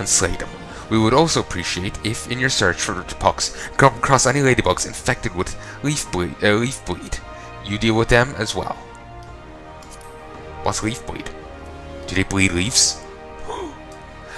and slay them. We would also appreciate if, in your search for the pucks, you come across any ladybugs infected with leaf bleed. You deal with them as well. What's leaf bleed? Do they bleed leaves?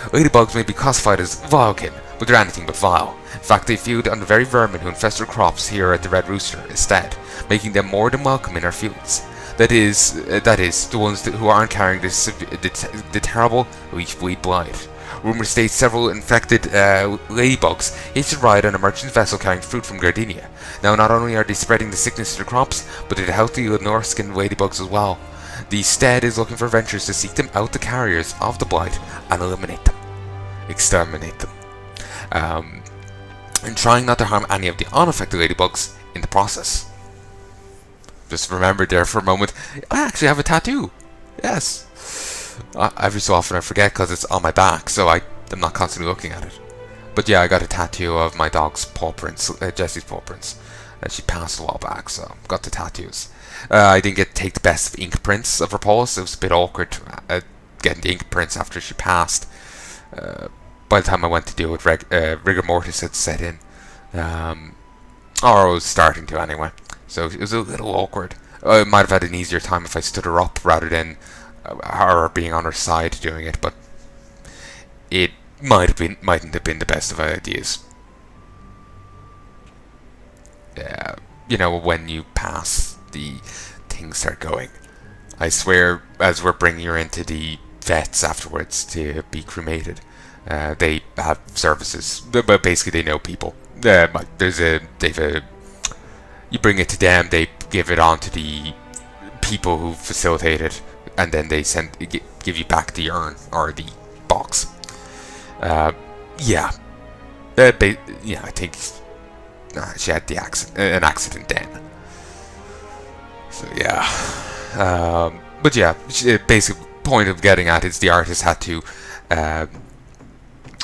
Ladybugs may be classified as vilekin, but they're anything but vile. In fact, they feed on the very vermin who infest our crops here at the Red Rooster instead, making them more than welcome in our fields. That is, the ones who aren't carrying the terrible leaf bleed blight. Rumour states several infected ladybugs hitched a ride on a merchant vessel carrying fruit from Gardenia. Now, not only are they spreading the sickness to the crops, but to the healthy Lenore-skinned ladybugs as well. The stead is looking for ventures to seek them out, the carriers of the blight, and eliminate them. Exterminate them. And trying not to harm any of the unaffected ladybugs in the process. Just remember there for a moment, I actually have a tattoo. Yes. Every so often I forget because it's on my back, so I'm not constantly looking at it. But yeah, I got a tattoo of my dog's paw prints, Jessie's paw prints. She passed a while back, so got the tattoos. I didn't get to take the best of ink prints of her paws. It was a bit awkward getting the ink prints after she passed. By the time I went to do it, rigor mortis had set in. Or I was starting to anyway. So it was a little awkward. I might have had an easier time if I stood her up rather than her being on her side doing it, but it mightn't have been the best of ideas. You know, when you pass, the things start going. I swear, as we're bringing her into the vets afterwards to be cremated, they have services, but basically they know people. You bring it to them, they give it on to the people who facilitate it, and then they give you back the urn or the box. Yeah, I think she had an accident then. So yeah, but yeah, basic point of getting at is the artist had to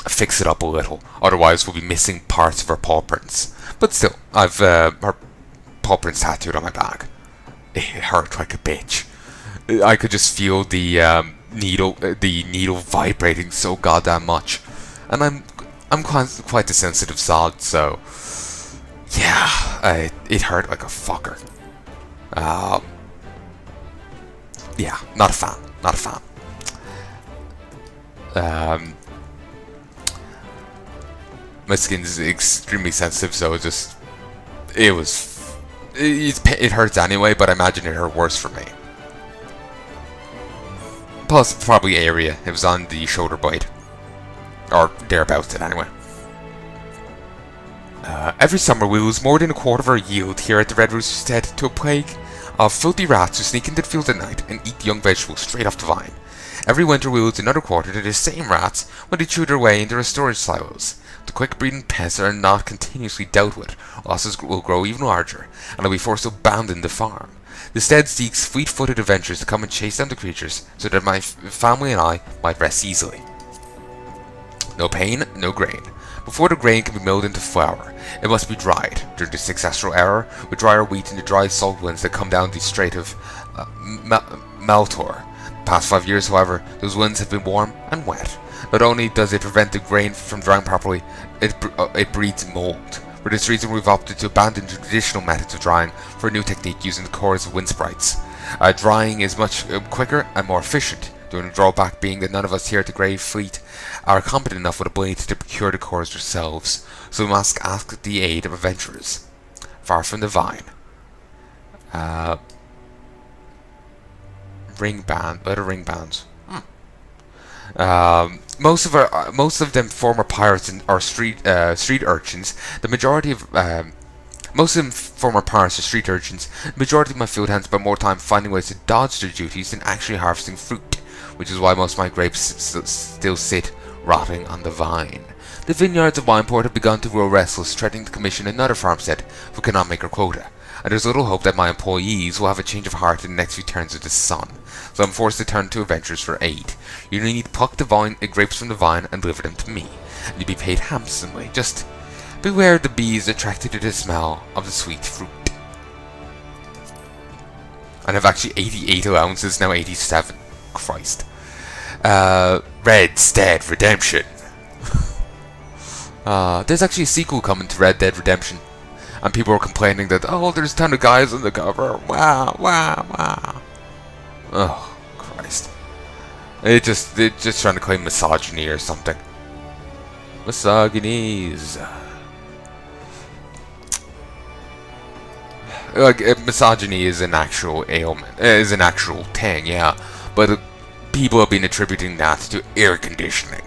fix it up a little, otherwise we'll be missing parts of her paw prints. But still, I've her paw prints tattooed on my back. It hurt like a bitch. I could just feel the needle vibrating so goddamn much, and I'm quite a sensitive sod, so yeah, it hurt like a fucker. Yeah, not a fan. My skin's extremely sensitive, so it hurts anyway, but I imagine it hurt worse for me. Plus, probably area. It was on the shoulder blade. Or thereabouts it anyway. Every summer we lose more than a quarter of our yield here at the Red Rooster's Stead to a plague of filthy rats who sneak into the field at night and eat the young vegetables straight off the vine. Every winter we lose another quarter to the same rats when they chew their way into our storage silos. The quick-breeding pests are not continuously dealt with. Losses will grow even larger, and I'll be forced to abandon the farm. The stead seeks fleet-footed adventurers to come and chase down the creatures so that my family and I might rest easily. No pain, no grain. Before the grain can be milled into flour, it must be dried. During this ancestral era, we dry our wheat in the dry salt winds that come down the Strait of Maltor. The past 5 years, however, those winds have been warm and wet. Not only does it prevent the grain from drying properly, it breeds mold. For this reason, we've opted to abandon the traditional methods of drying for a new technique using the cores of wind sprites. Drying is much quicker and more efficient, the only drawback being that none of us here at the Grey Fleet are competent enough with a blade to procure the cores ourselves, so we must ask the aid of adventurers. Far from the vine. Ring bands. Most of them former pirates or street urchins. The majority of most of them former pirates or street urchins. The majority of my field hands spend more time finding ways to dodge their duties than actually harvesting fruit, which is why most of my grapes still sit rotting on the vine. The vineyards of Wineport have begun to grow restless, threatening to commission another farmstead if we cannot make our quota. And there's little hope that my employees will have a change of heart in the next few turns of the sun, so I'm forced to turn to adventurers for aid. You need to pluck the grapes from the vine and deliver them to me, and you'll be paid handsomely. Just beware of the bees attracted to the smell of the sweet fruit. And I've actually 88 allowances, now 87. Christ. Red Stead Redemption. There's actually a sequel coming to Red Dead Redemption, and people are complaining that, oh, there's a ton of guys on the cover. Wow, wow, wow. Oh, Christ. They're just trying to claim misogyny or something. Misogynies. Like, misogyny is an actual ailment, is an actual thing, yeah. But people have been attributing that to air conditioning.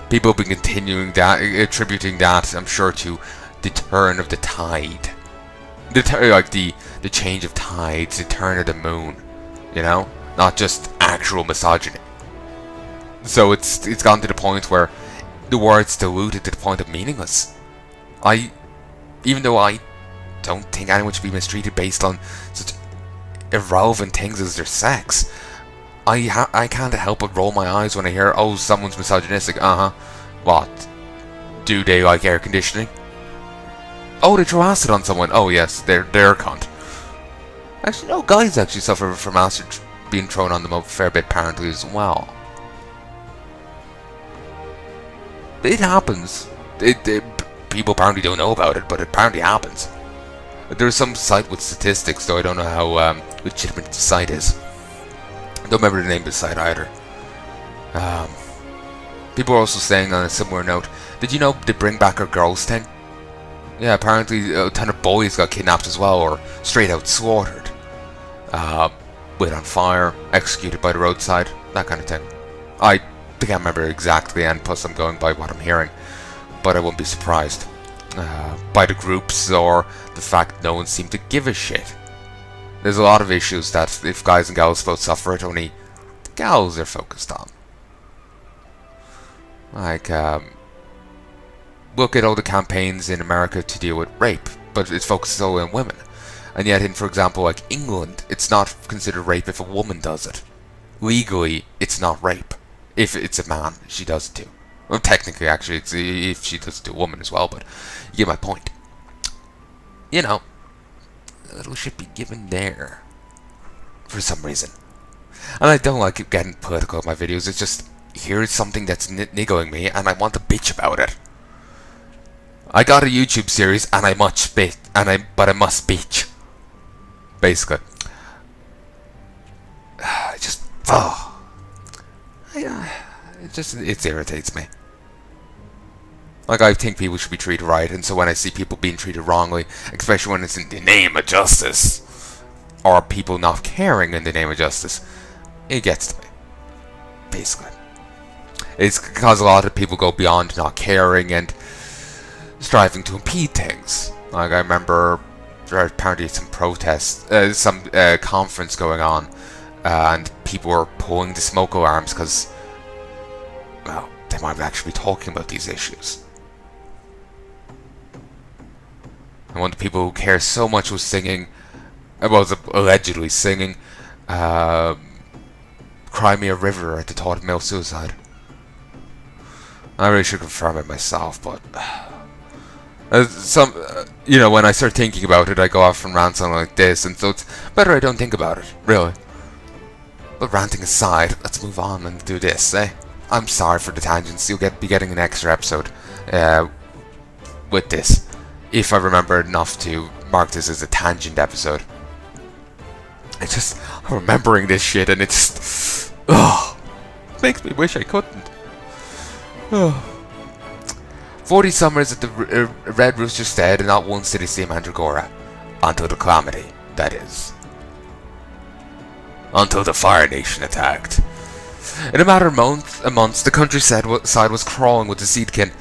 People have been attributing that, I'm sure, to the turn of the tide. The change of tides, the turn of the moon. You know? Not just actual misogyny. So it's gone to the point where the word's diluted to the point of meaningless. Even though I don't think anyone should be mistreated based on such irrelevant things as their sex, I can't help but roll my eyes when I hear, oh, someone's misogynistic. What? Do they like air conditioning? Oh, they throw acid on someone. Oh yes, they're a cunt. Actually, no, guys actually suffer from acid being thrown on them a fair bit apparently as well. It happens. People apparently don't know about it, but it apparently happens. There's some site with statistics, though I don't know how legitimate the site is. I don't remember the name of the site either. People are also saying on a similar note, did you know they bring back our girls thing? Yeah, apparently a ton of boys got kidnapped as well, or straight out slaughtered. Lit on fire, executed by the roadside, that kind of thing. I can't remember exactly, and plus I'm going by what I'm hearing, but I wouldn't be surprised. By the groups, or the fact no one seemed to give a shit. There's a lot of issues that if guys and gals both suffer it, only the gals are focused on. Like, look at all the campaigns in America to deal with rape, but it's focused solely on women. And yet in, for example, like England, it's not considered rape if a woman does it. Legally, it's not rape. If it's a man, she does it too. Well, technically, actually, it's if she does it to a woman as well, but you get my point. You know, a little should be given there. For some reason. And I don't like getting political in my videos, it's just, here's something that's niggling me, and I want to bitch about it. I got a YouTube series, and I must bitch. Basically. It irritates me. Like, I think people should be treated right, and so when I see people being treated wrongly, especially when it's in the name of justice, or people not caring in the name of justice, it gets to me. Basically. It's because a lot of people go beyond not caring and striving to impede things. Like, I remember apparently some protests, some conference going on, and people were pulling the smoke alarms because, well, they might actually be talking about these issues. And one of the people who cares so much was singing, was allegedly singing, Cry Me a River at the thought of male suicide. I really should confirm it myself, but you know, when I start thinking about it, I go off and rant something like this, and so it's better I don't think about it, really. But ranting aside, let's move on and do this, eh? I'm sorry for the tangents, you'll be getting an extra episode with this, if I remember enough to mark this as a tangent episode. It's just, I'm remembering this shit, and it's, makes me wish I couldn't. 40 summers at the Red Rooster's Stead, and not once did he see Mandragora. Until the calamity, that is. Until the Fire Nation attacked. In a matter of months, the countryside was crawling with the Seedkin.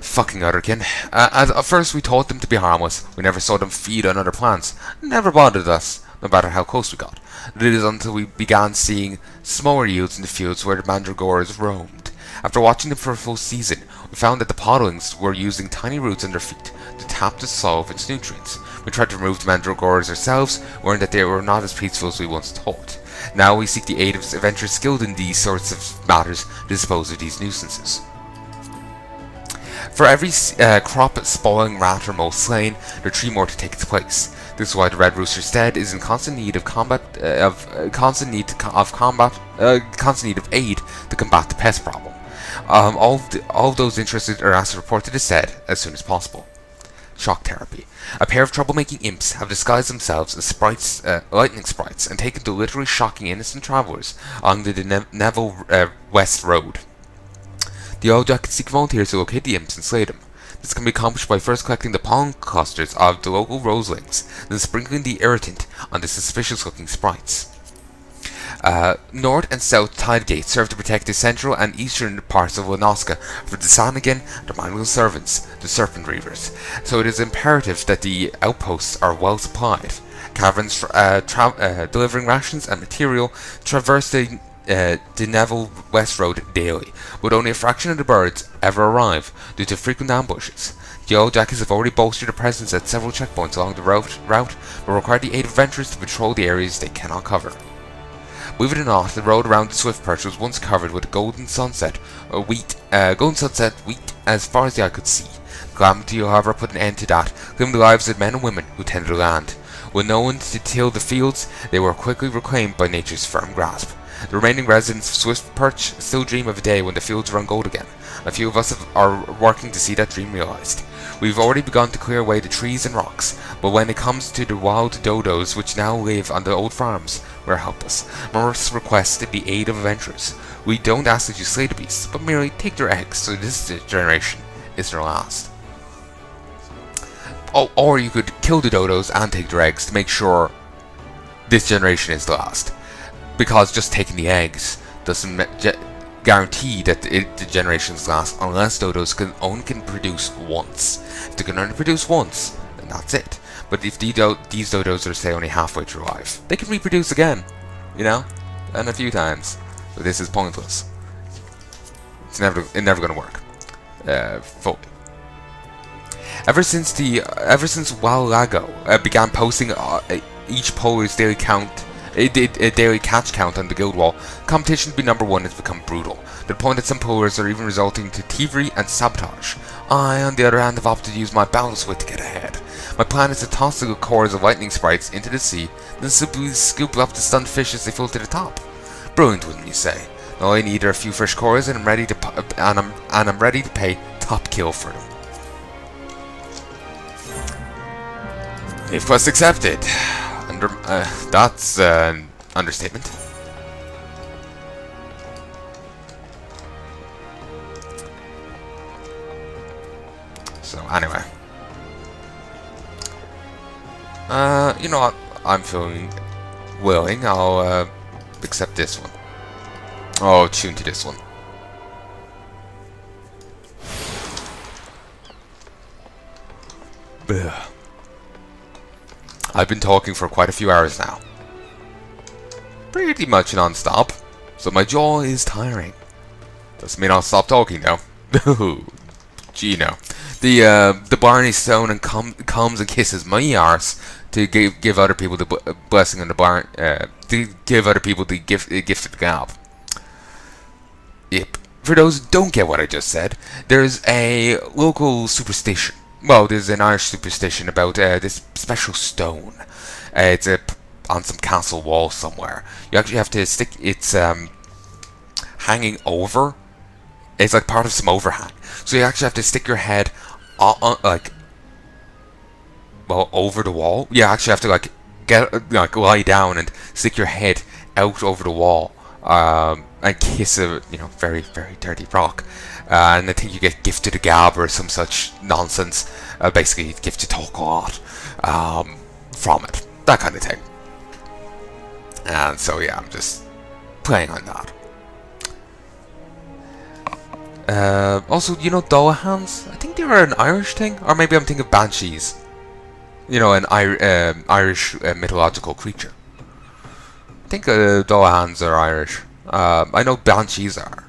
Fucking otherkin. At first we taught them to be harmless. We never saw them feed on other plants. Never bothered us, no matter how close we got. It is until we began seeing smaller yields in the fields where the Mandragoras roamed. After watching them for a full season, we found that the podlings were using tiny roots on their feet to tap the soil of its nutrients. We tried to remove the Mandragoras ourselves, learned that they were not as peaceful as we once thought. Now we seek the aid of adventurers skilled in these sorts of matters to dispose of these nuisances. For every crop spoiling rat or mole slain, there are 3 more to take its place. This is why the Red Rooster's Stead is in constant need of constant need of aid to combat the pest problem. All of those interested are asked to report to the said as soon as possible. Shock therapy. A pair of troublemaking imps have disguised themselves as sprites, lightning sprites, and taken to literally shocking innocent travellers along the Neville West Road. The Ul'dah can seek volunteers to locate the imps and slay them. This can be accomplished by first collecting the pollen clusters of the local roselings, then sprinkling the irritant on the suspicious-looking sprites. North and South Tide Gates serve to protect the central and eastern parts of Winoska from the Sanigan and their mindless servants, the Serpent Reavers, so it is imperative that the outposts are well supplied. Caravans delivering rations and material traverse the Neville West Road daily, but only a fraction of the birds ever arrive due to frequent ambushes. The Old Jackets have already bolstered their presence at several checkpoints along the route, but require the aid of adventurers to patrol the areas they cannot cover. Believe it or not, the road around the Swift Perch was once covered with golden sunset wheat as far as the eye could see. Calamity, however, put an end to that, claiming the lives of men and women who tended the land. With no one to till the fields, they were quickly reclaimed by nature's firm grasp. The remaining residents of Swift Perch still dream of a day when the fields run gold again. A few of us are working to see that dream realized. We've already begun to clear away the trees and rocks, but when it comes to the wild dodos which now live on the old farms, we're helpless. Morris requests the aid of adventurers. We don't ask that you slay the beasts, but merely take their eggs, so this generation is their last. Oh, or you could kill the dodos and take their eggs to make sure this generation is the last. Because just taking the eggs doesn't guarantee that the generations last, unless dodos can produce once. If they can only produce once, then that's it. But if these dodos are, say, only halfway through life, they can reproduce again, you know, and a few times. But this is pointless. It's never going to work fully. Ever since Walago began posting each Polish daily daily catch count on the guild wall, competition to be number one has become brutal, to the point that some pullers are even resulting to thievery and sabotage. I, on the other hand, have opted to use my battle wit to get ahead. My plan is to toss the cores of lightning sprites into the sea, then simply scoop up the stunned fish as they float to the top. Brilliant, wouldn't you say? All I need are a few fresh cores, and I'm ready to pay top kill for them. If quest accepted. That's an understatement. So anyway, you know what? I'm feeling willing. I'll accept this one. Oh, tune to this one. Ugh. I've been talking for quite a few hours now. Pretty much non-stop, so my jaw is tiring. Doesn't mean I'll stop talking though. Gee, no. The Barney Stone and comes and kisses my arse to give other people the blessing on the barn. To give other people the gift of the gab. Yep. For those who don't get what I just said, there's a local superstition. Well, there's an Irish superstition about this special stone. It's on some castle wall somewhere. You actually have to stick. It's hanging over. It's like part of some overhang. So you actually have to stick your head over the wall. You actually have to lie down and stick your head out over the wall and kiss a very, very dirty rock. And I think you get gifted a gab or some such nonsense. Basically, you get to talk a lot from it. That kind of thing. And so, yeah, I'm just playing on that. Also, Dullahans? I think they were an Irish thing. Or maybe I'm thinking of banshees. An Irish mythological creature. I think Dullahans are Irish. I know banshees are.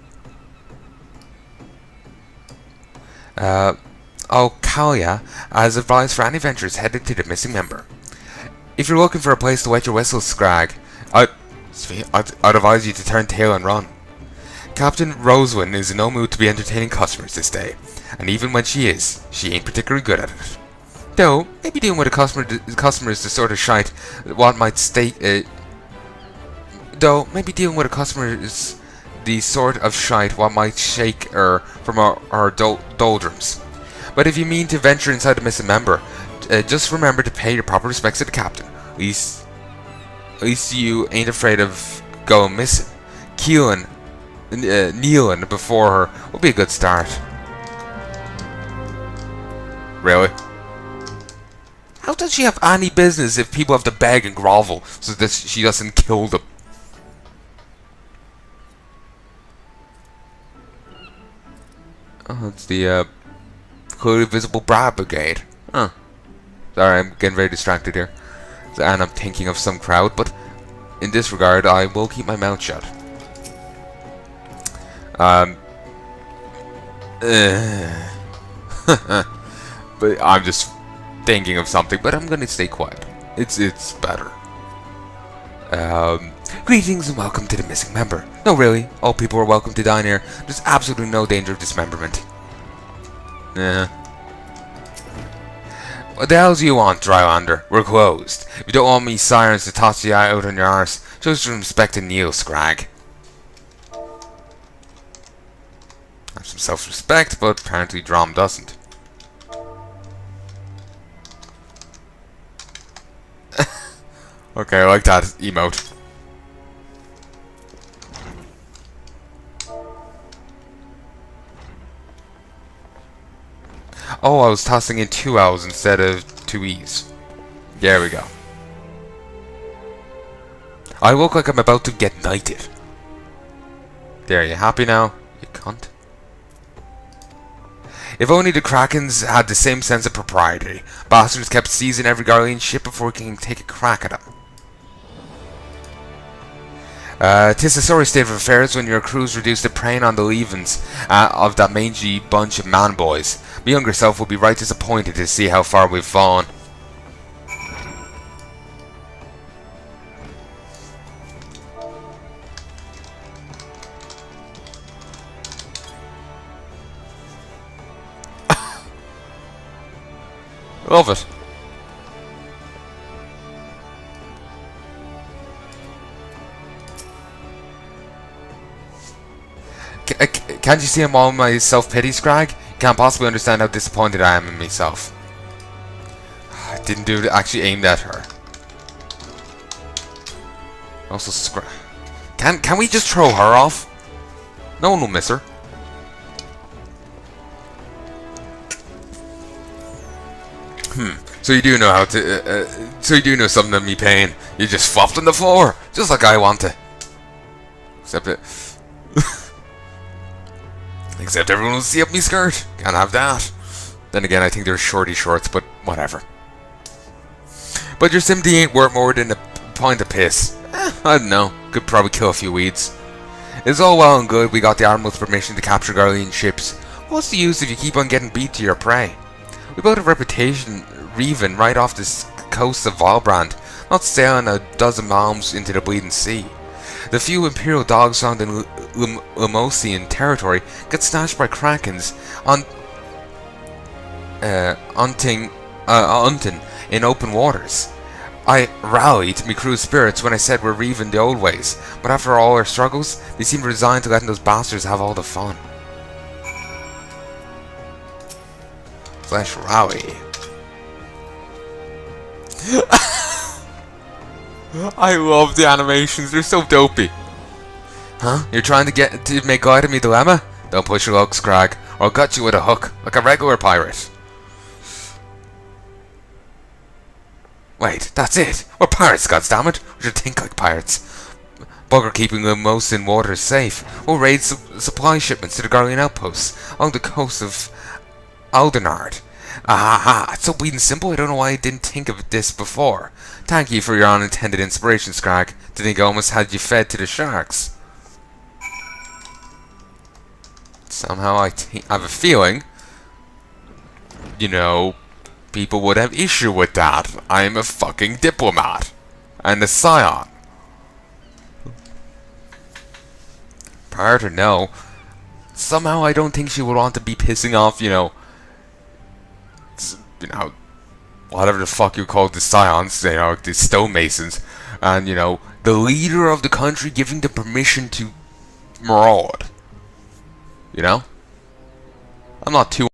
Kalia has advised for any adventurers headed to the missing member. If you're looking for a place to wet your whistle, Scrag, I'd advise you to turn tail and run. Captain Rosewin is in no mood to be entertaining customers this day, and even when she is, she ain't particularly good at it. Though, maybe dealing with a customer is the sort of shite that one might the sort of shite what might shake her from our doldrums. But if you mean to venture inside a missing member, just remember to pay your proper respects to the captain. At least you ain't afraid of going missing. Kneeling before her will be a good start. Really? How does she have any business if people have to beg and grovel so that she doesn't kill them? Oh, it's the clearly visible Brad Brigade. Huh. Sorry, I'm getting very distracted here. And I'm thinking of some crowd, but in this regard, I will keep my mouth shut. But I'm just thinking of something, but I'm gonna stay quiet. It's better. Greetings and welcome to the missing member. No, really, all people are welcome to dine here. There's absolutely no danger of dismemberment. What the hell do you want, Drylander? We're closed. If you don't want me sirens to toss you out on your arse, show some respect to Neil, Scrag. Have some self-respect, but apparently Drom doesn't. Okay, I like that emote. Oh, I was tossing in 2 L's instead of 2 E's. There we go. I look like I'm about to get knighted. There, you happy now? You cunt. If only the Krakens had the same sense of propriety. Bastards kept seizing every Garlean ship before we can take a crack at them. 'Tis a sorry state of affairs when your crew's reduced to preying on the leavings of that mangy bunch of man-boys. My younger self will be right disappointed to see how far we've fallen. Love it. Can't you see I'm all my self-pity, Scrag? Can't possibly understand how disappointed I am in myself. I didn't do it actually aimed at her. Also, Scrag. Can we just throw her off? No one will miss her. So you do know how to. So you do know something of me pain. You just flopped on the floor, just like I want to. Except it. Except everyone will see up me skirt. Can't have that. Then again, I think they're shorty shorts, but whatever. But your sympathy ain't worth more than a pint of piss. I don't know. Could probably kill a few weeds. It's all well and good we got the Admiral's permission to capture Garlean ships. What's the use if you keep on getting beat to your prey? We built a reputation reaving right off the coast of Valbrand, not sailing a dozen miles into the bleeding sea. The few Imperial dogs found in Emotein territory get snatched by Krakens hunting in open waters. I rallied my crew's spirits when I said we're reaving the old ways, but after all our struggles, they seem resigned to letting those bastards have all the fun. Flesh rally. I love the animations, they're so dopey. Huh? You're trying to make light of me dilemma? Don't push your luck, Scrag, or I'll gut you with a hook, like a regular pirate. Wait, that's it! We're pirates, goddammit! We should think like pirates. Bugger keeping the Emotein waters safe. We'll raid supply shipments to the Garlean outposts along the coast of Ul'dah. Aha, it's so bleeding simple, I don't know why I didn't think of this before. Thank you for your unintended inspiration, Scrag. To think I almost had you fed to the sharks. Somehow I have a feeling, you know, people would have issue with that. I'm a fucking diplomat. And a scion. Pirate or no, somehow I don't think she would want to be pissing off, you know, whatever the fuck you call the scions, you know, the stonemasons, and, you know, the leader of the country giving the permission to maraud. You know? I'm not too